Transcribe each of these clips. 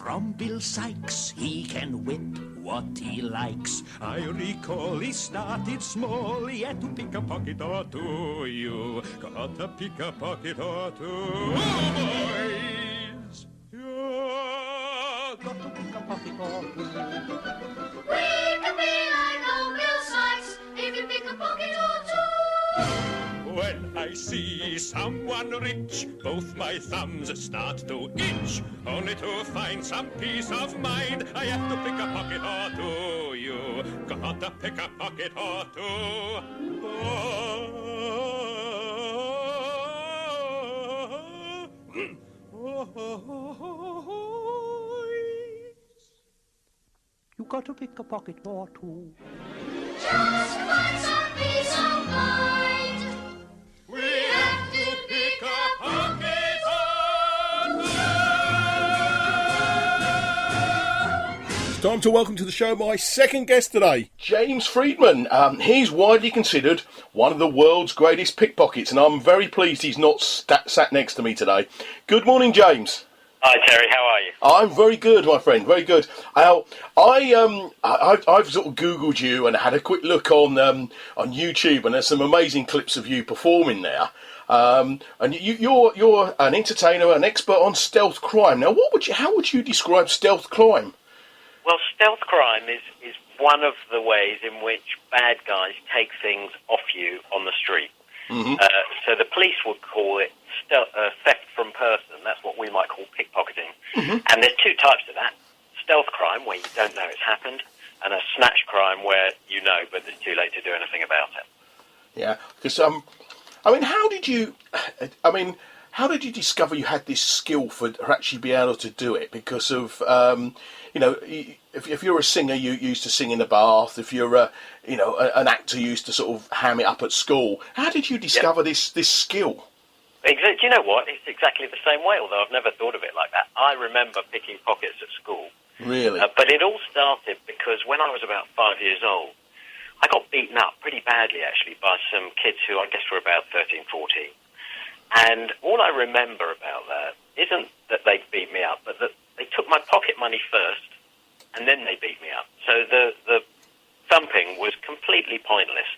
from Bill Sykes. He can whip what he likes. I recall he started small. He had to pick a pocket or two. You got to pick a pocket or two. Oh, boys! You got to pick a pocket or two. We can be like old Bill Sykes if you pick a pocket or two. When I see someone rich, both my thumbs start to itch. Only to find some peace of mind, I have to pick a pocket or two. You got to pick a pocket or two. You got to pick a pocket or two. Just to find some peace of mind. We have to pick a pocket or two. It's time to welcome to the show my second guest today, James Freedman. He's widely considered one of the world's greatest pickpockets, and I'm very pleased he's not sat next to me today. Good morning, James. Hi Terry, how are you? I'm very good, my friend, very good. I've sort of Googled you and had a quick look on YouTube, and there's some amazing clips of you performing there. And you're an entertainer, an expert on stealth crime. Now, how would you describe stealth crime? Well, stealth crime is one of the ways in which bad guys take things off you on the street. Mm-hmm. So the police would call it theft from person. That's what we might call pickpocketing. Mm-hmm. And there's two types of that. Stealth crime, where you don't know it's happened, and a snatch crime where you know, but it's too late to do anything about it. Yeah, because, how did you discover you had this skill for actually be able to do it? Because of, if you're a singer, you used to sing in the bath. If you're an actor, you used to sort of ham it up at school. How did you discover this skill? Do you know what? It's exactly the same way, although I've never thought of it like that. I remember picking pockets at school. Really? But it all started because when I was about 5 years old, I got beaten up pretty badly, actually, by some kids who I guess were about 13, 14. And all I remember about that isn't that they beat me up, but that they took my pocket money first, and then they beat me up. So the thumping was completely pointless.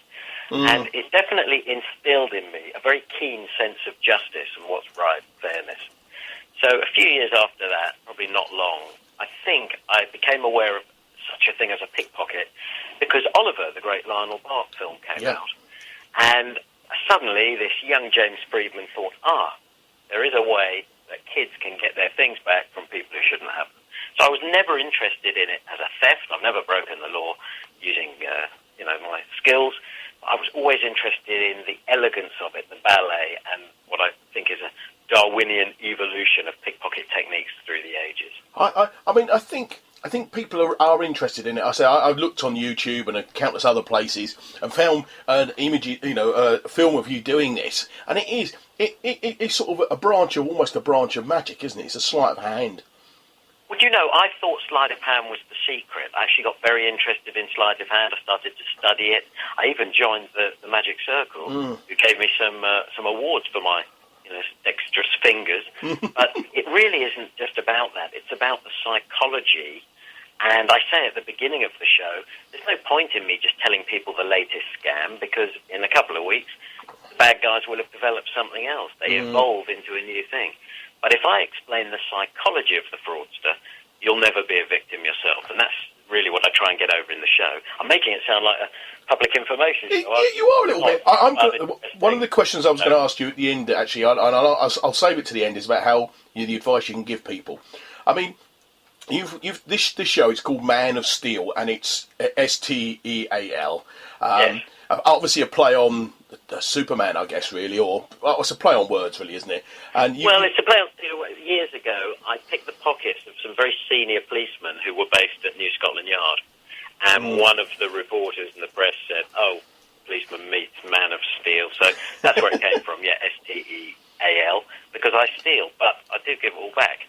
And it definitely instilled in me a very keen sense of justice and what's right, fairness. So a few years after that, probably not long, I think I became aware of such a thing as a pickpocket because Oliver, the great Lionel Bart film, came out. And suddenly this young James Freedman thought, there is a way that kids can get their things back from people who shouldn't have them. So I was never interested in it as a theft. I've never broken the law using, my skills. I was always interested in the elegance of it, the ballet, and what I think is a Darwinian evolution of pickpocket techniques through the ages. I think people are interested in it. I've looked on YouTube and countless other places and found an image, a film of you doing this, and it's sort of almost a branch of magic, isn't it? It's a sleight of hand. Well, I thought sleight of hand was the secret. I actually got very interested in sleight of hand. I started to study it. I even joined the Magic Circle, who gave me some awards for my dexterous fingers. But it really isn't just about that. It's about the psychology. And I say at the beginning of the show, there's no point in me just telling people the latest scam, because in a couple of weeks, the bad guys will have developed something else. They evolve into a new thing. But if I explain the psychology of the fraudster, you'll never be a victim yourself. And that's really what I try and get over in the show. I'm making it sound like a public information show. You are a little bit. One of the questions I was going to ask you at the end, actually, and I'll save it to the end, is about how the advice you can give people. I mean, this show is called Man of Steel, and it's STEAL. Yes. Obviously a play on Superman, I guess, really, it's a play on words, really, isn't it? It's a play on steel. Years ago, I picked the pockets of some very senior policemen who were based at New Scotland Yard, and one of the reporters in the press said, policeman meets Man of Steel. So that's where it came from, STEAL, because I steal, but I do give it all back.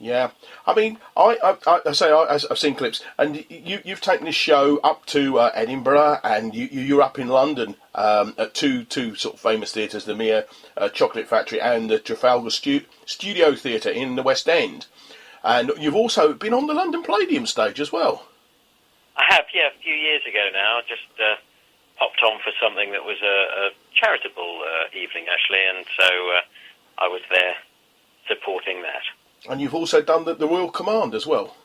Yeah, I mean, I've seen clips, and you've taken this show up to Edinburgh, and you're up in London at two sort of famous theatres, the Mere Chocolate Factory and the Trafalgar Studio Theatre in the West End. And you've also been on the London Palladium stage as well. I have, yeah, a few years ago now. Just popped on for something that was a charitable evening, actually, and so I was there supporting that. And you've also done the Royal Command as well.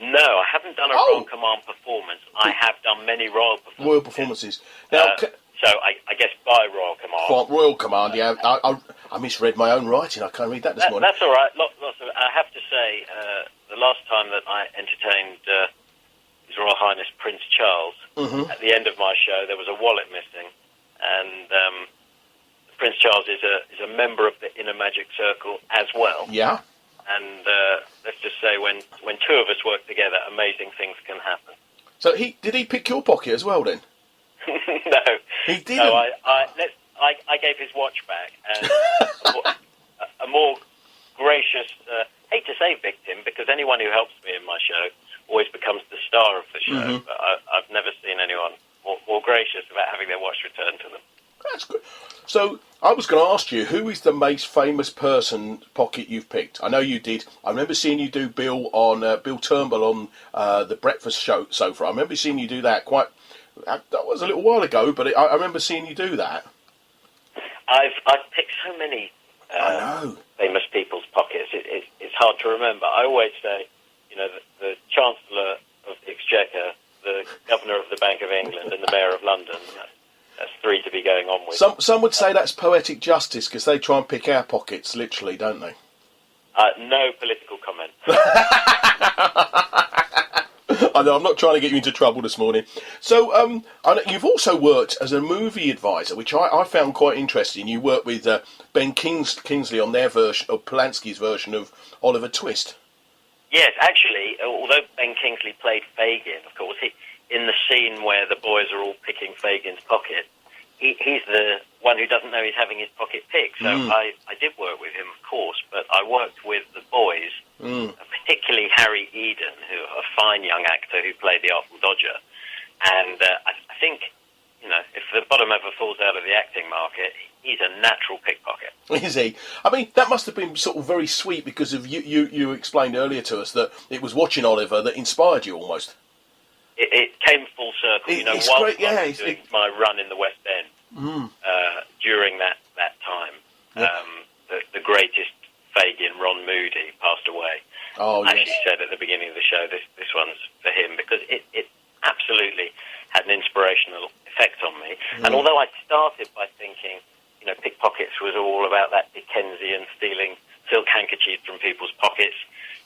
No, I haven't done a Royal Command performance. I have done many Royal performances. Royal performances. Now, so I guess by Royal Command. Royal Command, yeah. I misread my own writing. I can't read that this morning. That's all right. Lots of. I have to say, the last time that I entertained His Royal Highness Prince Charles, at the end of my show, there was a wallet missing, and Prince Charles is a member of the Inner Magic Circle as well. Yeah. And let's just say, when two of us work together, amazing things can happen. So did he pick your pocket as well then? No, he didn't. No, I gave his watch back, and a more gracious, hate to say victim, because anyone who helps me in my show always becomes the star of the show. But I've never seen anyone more gracious about having their watch returned to them. That's good. So I was going to ask you, who is the most famous person pocket you've picked? I know you did. I remember seeing you do Bill Turnbull on the Breakfast Show sofa. I remember seeing you do that that was a little while ago, but I remember seeing you do that. I've picked so many famous people's pockets. It's hard to remember. I always say, the Chancellor of the Exchequer, the Governor of the Bank of England, and the Mayor of London. That's three to be going on with. Some would say that's poetic justice, because they try and pick our pockets, literally, don't they? No political comment. I know, I'm not trying to get you into trouble this morning. So, I know you've also worked as a movie advisor, which I found quite interesting. You worked with Ben Kingsley on their version, of Polanski's version of Oliver Twist. Yes, actually, although Ben Kingsley played Fagin, of course, in the scene where the boys are all picking Fagin's pocket, he's the one who doesn't know he's having his pocket picked. So I did work with him, of course, but I worked with the boys, particularly Harry Eden, a fine young actor who played the Artful Dodger. And I think, if the bottom ever falls out of the acting market, he's a natural pickpocket. Is he? I mean, that must have been sort of very sweet, because of you explained earlier to us that it was watching Oliver that inspired you almost. It came full circle. It's while great, I was doing my run in the West End during that time, the greatest Fagin, Ron Moody, passed away. Oh, I actually said at the beginning of the show, this one's for him, because it absolutely had an inspirational effect on me. And although I started by thinking, pickpockets was all about that Dickensian stealing silk handkerchiefs from people's pockets,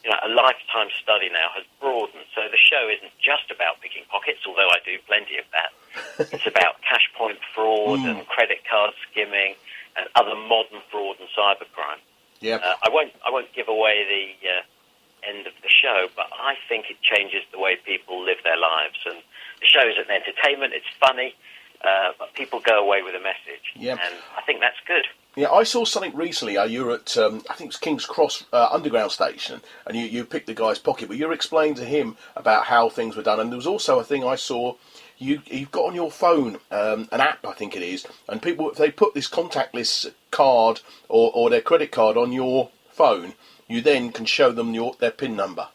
a lifetime study now has broadened. So the show isn't just about picking pockets, although I do plenty of that. It's about cash point fraud and credit card skimming and other modern fraud and cybercrime. Yeah. I won't give away the end of the show, but I think it changes the way people live their lives. And the show is an entertainment. It's funny, but people go away with a message. Yeah. And I think that's good. Yeah, I saw something recently. You were at, I think it was King's Cross Underground Station, and you picked the guy's pocket, but you were explaining to him about how things were done. And there was also a thing I saw, you've got on your phone an app, I think it is, and people, if they put this contactless card or their credit card on your phone, you then can show them their PIN number.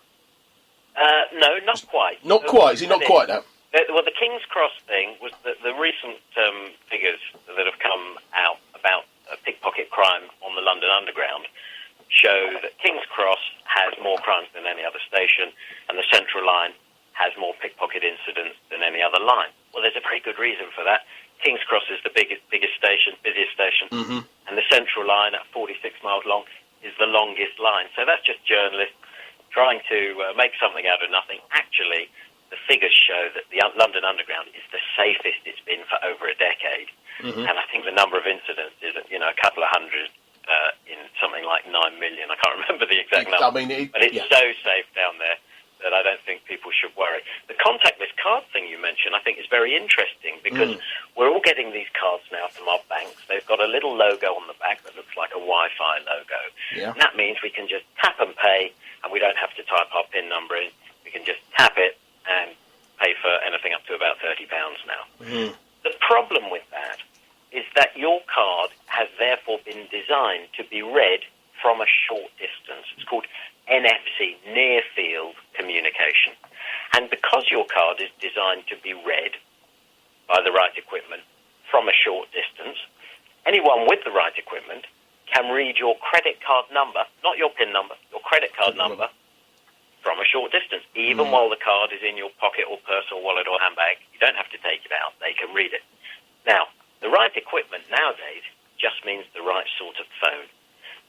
No, not quite. Not quite. Is it not quite that? Well, the King's Cross thing was the recent figures that have come out about pickpocket crime on the London Underground show that King's Cross has more crimes than any other station, and the Central Line has more pickpocket incidents than any other line. Well, there's a very good reason for that. King's Cross is the biggest station, busiest station, and the Central Line, at 46 miles long, is the longest line. So that's just journalists trying to make something out of nothing. Actually, the figures show that the London Underground is the safest it's been for over a decade. And I think the number of incidents is, a couple of hundred in something like 9 million. I can't remember the exact number. But it's so safe down there that I don't think people should worry. The contactless card thing you mentioned, I think, is very interesting, because we're all getting these cards now from our banks. They've got a little logo on the back that looks like a Wi-Fi logo. Yeah. And that means we can just tap and pay, and we don't have to type our PIN number in. We can just tap it and pay for anything up to about £30 now. The problem with that is that your card has therefore been designed to be read from a short distance. It's called NFC, near-field communication. And because your card is designed to be read by the right equipment from a short distance, anyone with the right equipment can read your credit card number, not your PIN number, your credit card number, from a short distance, even while the card is in your pocket or purse or wallet or handbag. You don't have to take it out. They can read it. Now, the right equipment nowadays just means the right sort of phone,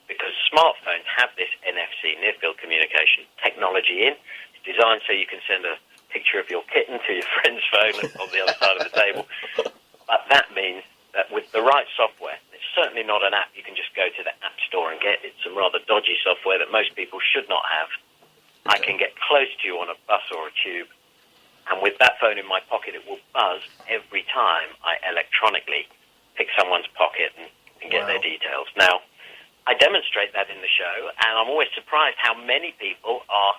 because smartphones have this NFC, near-field communication technology in. It's designed so you can send a picture of your kitten to your friend's phone on the other side of the table. But that means that with the right software, it's certainly not an app you can just go to the app store and get. It's some rather dodgy software that most people should not have. I can get close to you on a bus or a tube, and with that phone in my pocket, it will buzz every time I electronically pick someone's pocket and get their details. Now, I demonstrate that in the show, and I'm always surprised how many people are,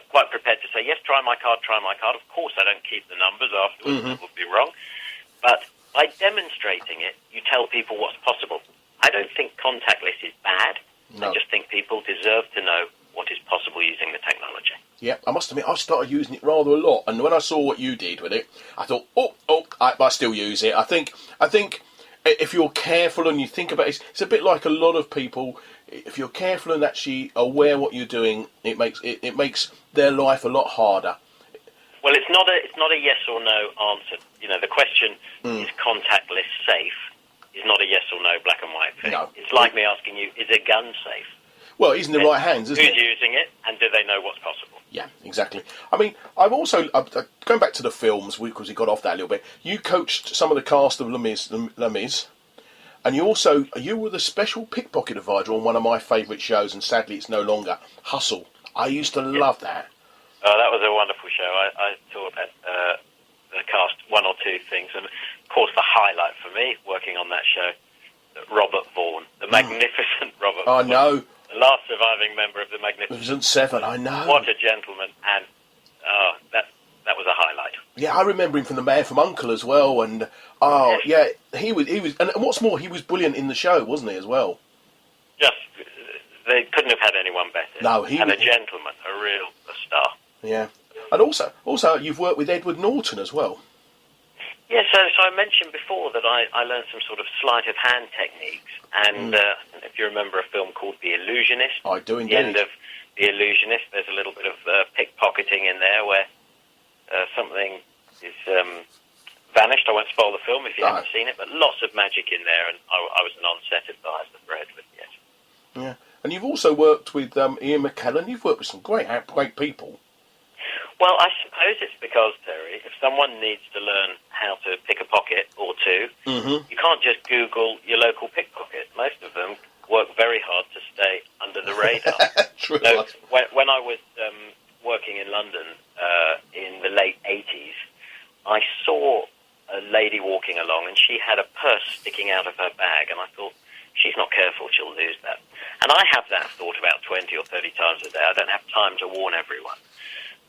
quite prepared to say, yes, try my card, try my card. Of course, I don't keep the numbers afterwards. That would be wrong. But by demonstrating it, you tell people what's possible. I don't think contactless is bad. No. I just think people deserve to know what is possible using the technology. Yeah, I must admit, I started using it rather a lot, and when I saw what you did with it, I thought, I still use it. I think if you're careful and you think about it, it's a bit like a lot of people. If you're careful and actually aware what you're doing, it makes their life a lot harder. Well, it's not a yes or no answer. The question is contactless safe is not a yes or no black and white thing. No. It's like me asking you, is a gun safe? Well, it's in the right hands, isn't it? Who's using it, and do they know what's possible? Yeah, exactly. I mean, I've also, going back to the films, because we got off that a little bit, you coached some of the cast of Les Mis, and you were the special pickpocket advisor on one of my favourite shows, and sadly it's no longer, Hustle. I used to love that. Oh, that was a wonderful show. I taught the cast one or two things, and of course the highlight for me, working on that show, Robert Vaughan, the magnificent Robert Vaughan. I know. The last surviving member of the Magnificent Seven, I know. What a gentleman, and that was a highlight. Yeah, I remember him from The Man from U.N.C.L.E. as well, and he was, and what's more, he was brilliant in the show, wasn't he, as well? Just, they couldn't have had anyone better. No, a gentleman, a star. Yeah, and also you've worked with Edward Norton as well. Yeah, so I mentioned before that I learned some sort of sleight of hand techniques, and if you remember a film called The Illusionist, I do indeed. At the end of The Illusionist, there's a little bit of pickpocketing in there where something is vanished. I won't spoil the film if you haven't seen it, but lots of magic in there, and I was an on-set advisor for Edward, yes. Yeah, and you've also worked with Ian McKellen. You've worked with some great people. Well, I suppose it's because, Terry, if someone needs to learn how to pick a pocket or two, you can't just Google your local pickpocket. Most of them work very hard to stay under the radar. True. So, when I was working in London in the late 80s, I saw a lady walking along, and she had a purse sticking out of her bag, and I thought, she's not careful, she'll lose that. And I have that thought about 20 or 30 times a day. I don't have time to warn everyone.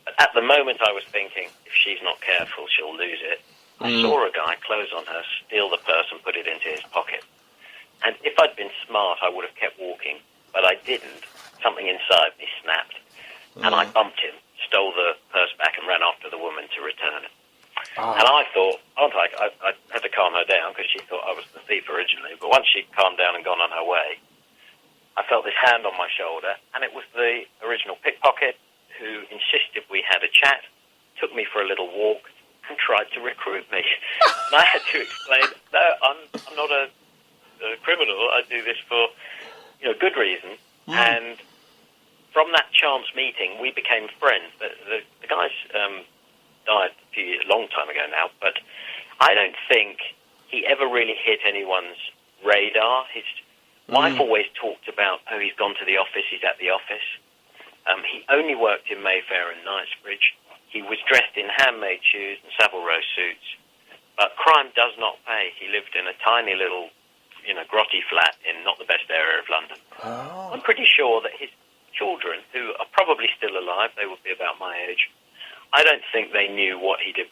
But at the moment I was thinking, if she's not careful, she'll lose it. I saw a guy close on her, steal the purse and put it into his pocket. And if I'd been smart, I would have kept walking, but I didn't. Something inside me snapped, and I bumped him, stole the purse back and ran after the woman to return it. And I thought, I had to calm her down because she thought I was the thief originally, but once she'd calmed down and gone on her way, I felt this hand on my shoulder, and it was the original pickpocket who insisted we had a chat, took me for a little walk, and tried to recruit me. And I had to explain, no, I'm not a criminal. I do this for good reason. And from that chance meeting, we became friends. The guy's died a long time ago now, but I don't think he ever really hit anyone's radar. His wife always talked about, he's gone to the office, he's at the office. He only worked in Mayfair and Knightsbridge. He was dressed in handmade shoes and Savile Row suits. But crime does not pay. He lived in a tiny little, grotty flat in not the best area of London. Oh. I'm pretty sure that his children, who are probably still alive, they would be about my age, I don't think they knew what he did